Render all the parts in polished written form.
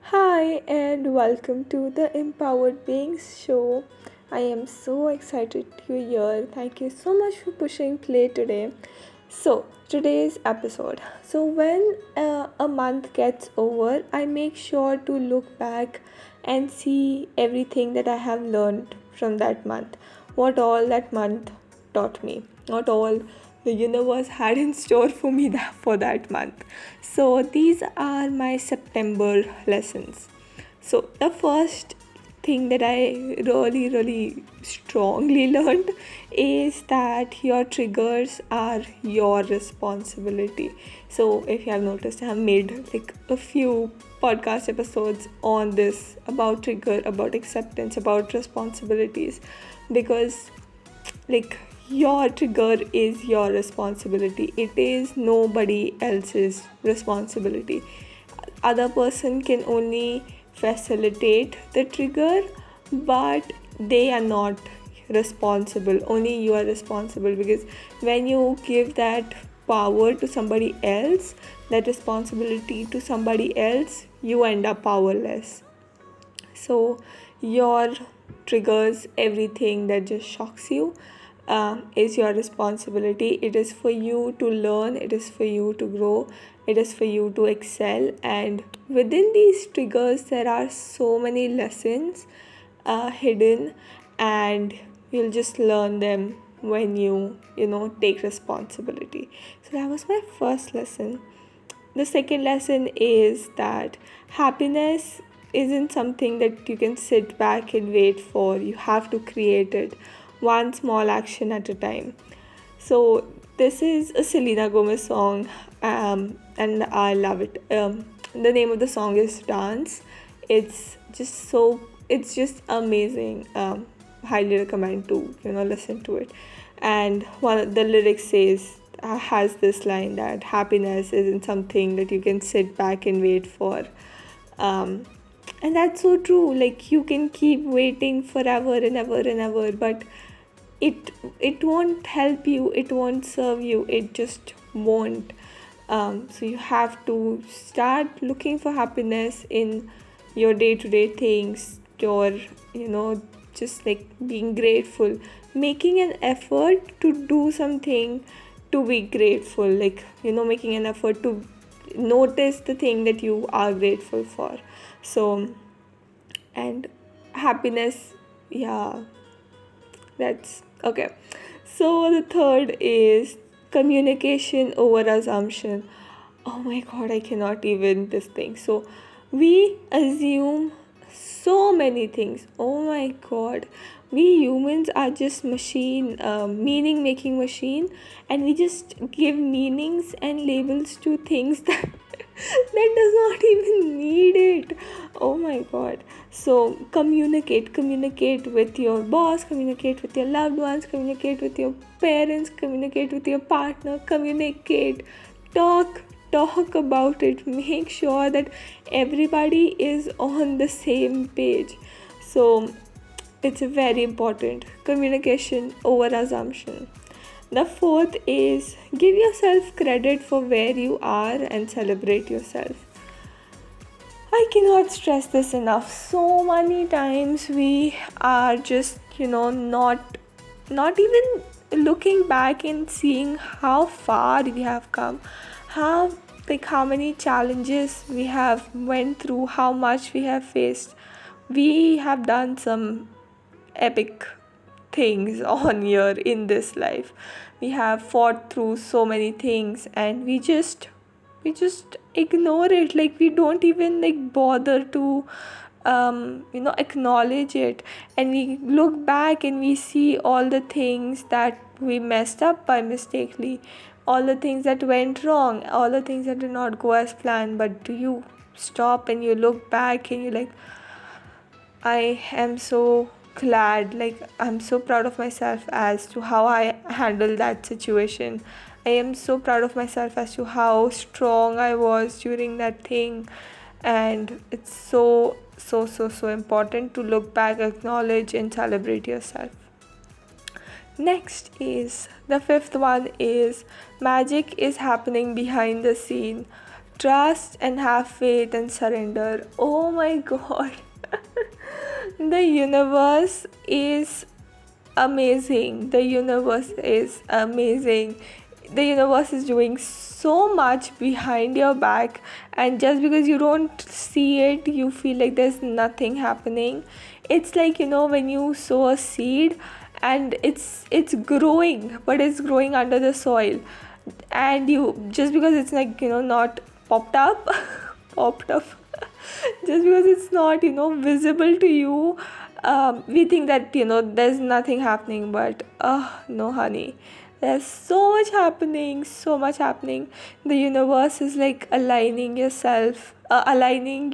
Hi, and welcome to the Empowered Beings Show. I am so excited you're here. Thank you so much for pushing play today. Today's episode. When a month gets over, I make sure to look back and see everything that I have learned from that month. What all that month taught me. Not all the universe had in store for me for that month. So, these are my September lessons. So, the first thing that I really strongly learned is that your triggers are your responsibility. So, if you have noticed, I have made like a few podcast episodes on this about trigger, about acceptance, about responsibilities because like your trigger is your responsibility. It is nobody else's responsibility. Other person can only facilitate the trigger, but they are not responsible. Only you are responsible, because when you give that power to somebody else, that responsibility to somebody else, you end up powerless. So your triggers, everything that just shocks you, is your responsibility. It is for you to learn, it is for you to grow, it is for you to excel. And within these triggers there are so many lessons hidden, and you'll just learn them when you take responsibility. So that was my first lesson. The second lesson is that happiness isn't something that you can sit back and wait for. You have to create it, one small action at a time. So, this is a Selena Gomez song, and I love it. The name of the song is Dance. It's just amazing. Highly recommend to listen to it. And one of the lyrics says, has this line that happiness isn't something that you can sit back and wait for. um, and that's so true. Like, you can keep waiting forever and ever and ever, but it it won't help you, it won't serve you, it just won't. So you have to start looking for happiness in your day-to-day things, your just like being grateful, making an effort to do something, to be grateful, like making an effort to notice the thing that you are grateful for. So, and happiness, yeah, that's okay. So the third is communication over assumption. Oh my god, I cannot even this thing. So we assume so many things. Oh my god, we humans are just machine, meaning making machine, and we just give meanings and labels to things that that does not even need it. Oh my god. So communicate with your boss, communicate with your loved ones, communicate with your parents, communicate with your partner, communicate, talk talk about it, make sure that everybody is on the same page. So it's very important, communication over assumption. The fourth is give yourself credit for where you are and celebrate yourself. I cannot stress this enough. So many times we are just, not even looking back and seeing how far we have come, how how many challenges we have went through, how much we have faced. We have done some epic things on here in this life. We have fought through so many things, and we just ignore it. Like, we don't even like bother to acknowledge it. And we look back and we see all the things that we messed up by mistakenly, all the things that went wrong, all the things that did not go as planned. But do you stop and you look back and you're like, I am so glad, like, I'm so proud of myself as to how I handled that situation. I am so proud of myself as to how strong I was during that thing. And it's so important to look back, acknowledge, and celebrate yourself. Next is the fifth one is magic is happening behind the scene. trust and have faith and surrender. Oh my god. The universe is amazing. The universe is amazing. The universe is doing so much behind your back, and just because you don't see it, you feel like there's nothing happening. It's like, when you sow a seed and it's growing, but it's growing under the soil, and you, just because it's like, not popped up popped up just because it's not, visible to you, we think that, there's nothing happening. But no, honey, there's so much happening. The universe is like aligning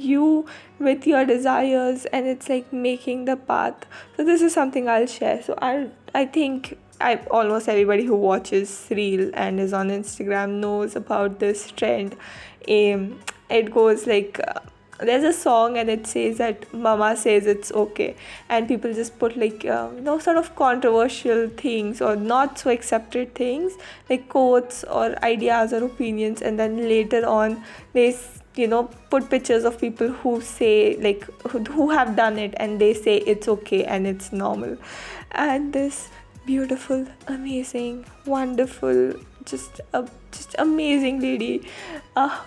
you with your desires, and it's like making the path. So this is something I'll share. So I think almost everybody who watches Reel and is on Instagram knows about this trend. It goes like, there's a song and it says that mama says it's okay, and people just put like, sort of controversial things or not so accepted things, like quotes or ideas or opinions, and then later on they put pictures of people who say, like, who have done it, and they say it's okay and it's normal. And this beautiful, amazing, wonderful, just amazing lady,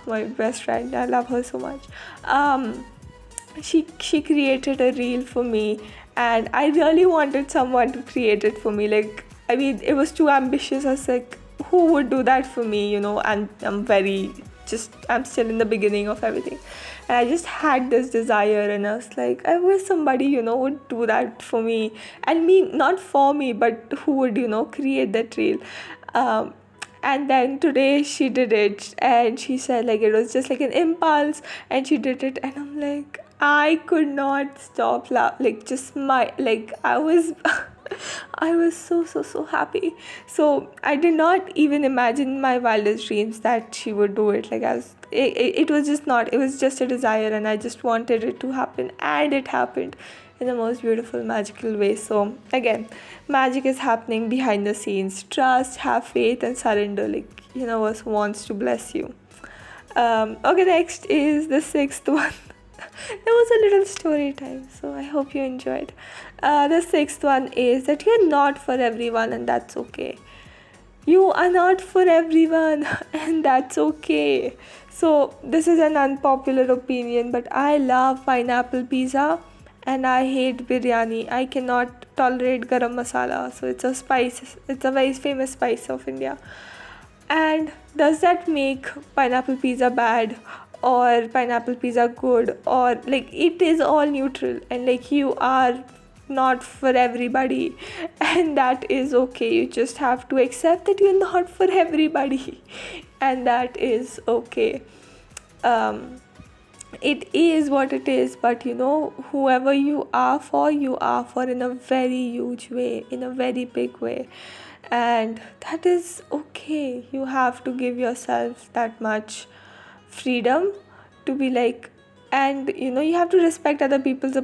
my best friend, I love her so much. She created a reel for me, and I really wanted someone to create it for me. Like, I mean, it was too ambitious. I was like, who would do that for me, and I'm still in the beginning of everything, and I just had this desire, and I was like, I wish somebody, would do that for me, and me, not for me, but who would, create that reel. And then today she did it, and she said, like, it was just like an impulse, and she did it, and I'm like, I could not stop like, just I was I was so happy. So I did not even imagine in my wildest dreams that she would do it. Like, it was just not, it was just a desire, and I just wanted it to happen, and it happened in the most beautiful, magical way. So again, magic is happening behind the scenes. Trust, have faith, and surrender. Like, universe wants to bless you. Okay, next is the sixth one. There was a little story time, so I hope you enjoyed. The sixth one is that you're not for everyone, and that's okay. You are not for everyone, and that's okay. So this is an unpopular opinion, but I love pineapple pizza and I hate biryani. I cannot tolerate garam masala. So it's a spice. It's a very famous spice of India. And does that make pineapple pizza bad or pineapple pizza good? Or like, it is all neutral, and like, you are not for everybody, and that is okay. You just have to accept that you're not for everybody, and that is okay. It is what it is, but whoever you are for in a very huge way, in a very big way, and that is okay. You have to give yourself that much freedom to be like, and you have to respect other people's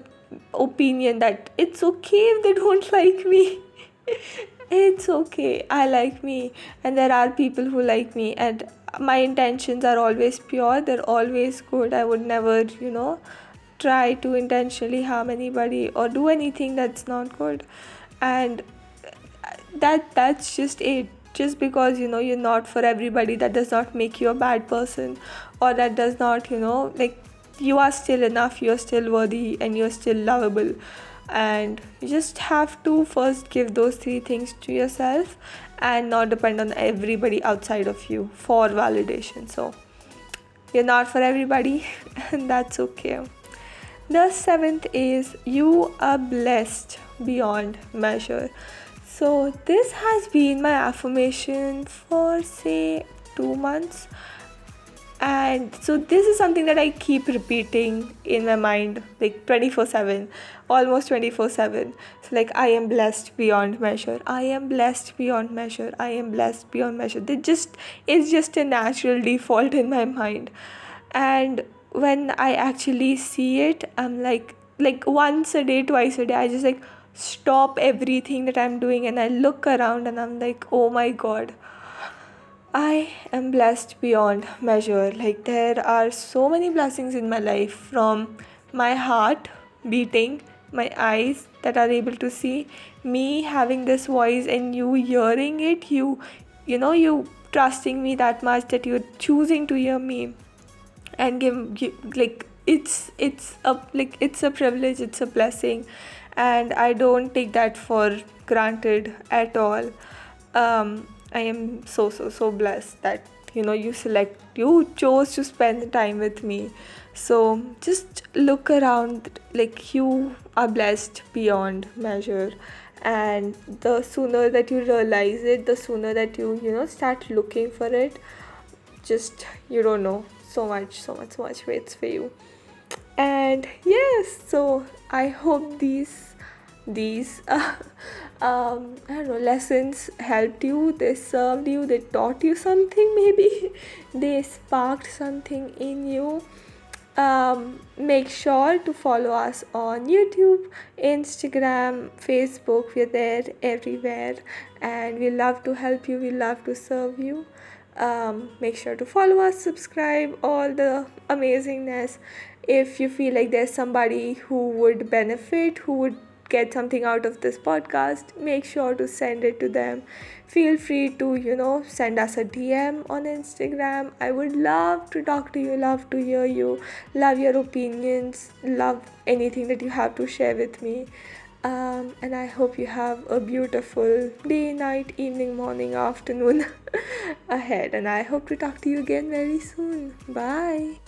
opinion, that it's okay if they don't like me. It's okay, I like me, and there are people who like me, and my intentions are always pure, they're always good. I would never try to intentionally harm anybody or do anything that's not good. And that's just it. Just because you're not for everybody, that does not make you a bad person, or that does not like, you are still enough, you're still worthy, and you're still lovable. And you just have to first give those three things to yourself and not depend on everybody outside of you for validation. So you're not for everybody, and that's okay. The seventh is, you are blessed beyond measure. So this has been my affirmation for say 2 months, and so this is something that I keep repeating in my mind like 24/7, almost 24/7. So like, I am blessed beyond measure, I am blessed beyond measure, I am blessed beyond measure. It's just a natural default in my mind. And when I actually see it, I'm like once a day, twice a day, I just like stop everything that I'm doing, and I look around, and I'm like, oh my god, I am blessed beyond measure. Like, there are so many blessings in my life, from my heart beating, my eyes that are able to see, me having this voice and you hearing it, you trusting me that much that you're choosing to hear me and give like it's a privilege, it's a blessing, and I don't take that for granted at all. I am so blessed that you chose to spend the time with me. So just look around, like, you are blessed beyond measure, and the sooner that you realize it, the sooner that you start looking for it, just you don't know, so much waits for you. And yes, so I hope these I don't know, lessons helped you, they served you, they taught you something, maybe they sparked something in you. Make sure to follow us on YouTube, Instagram, Facebook. We're there everywhere, and we love to help you, we love to serve you. Make sure to follow us, subscribe, all the amazingness. If you feel like there's somebody who would benefit, who would get something out of this podcast, make sure to send it to them. Feel free to send us a DM on Instagram. I would love to talk to you, love to hear you, love your opinions, love anything that you have to share with me. And I hope you have a beautiful day, night, evening, morning, afternoon ahead, and I hope to talk to you again very soon. Bye.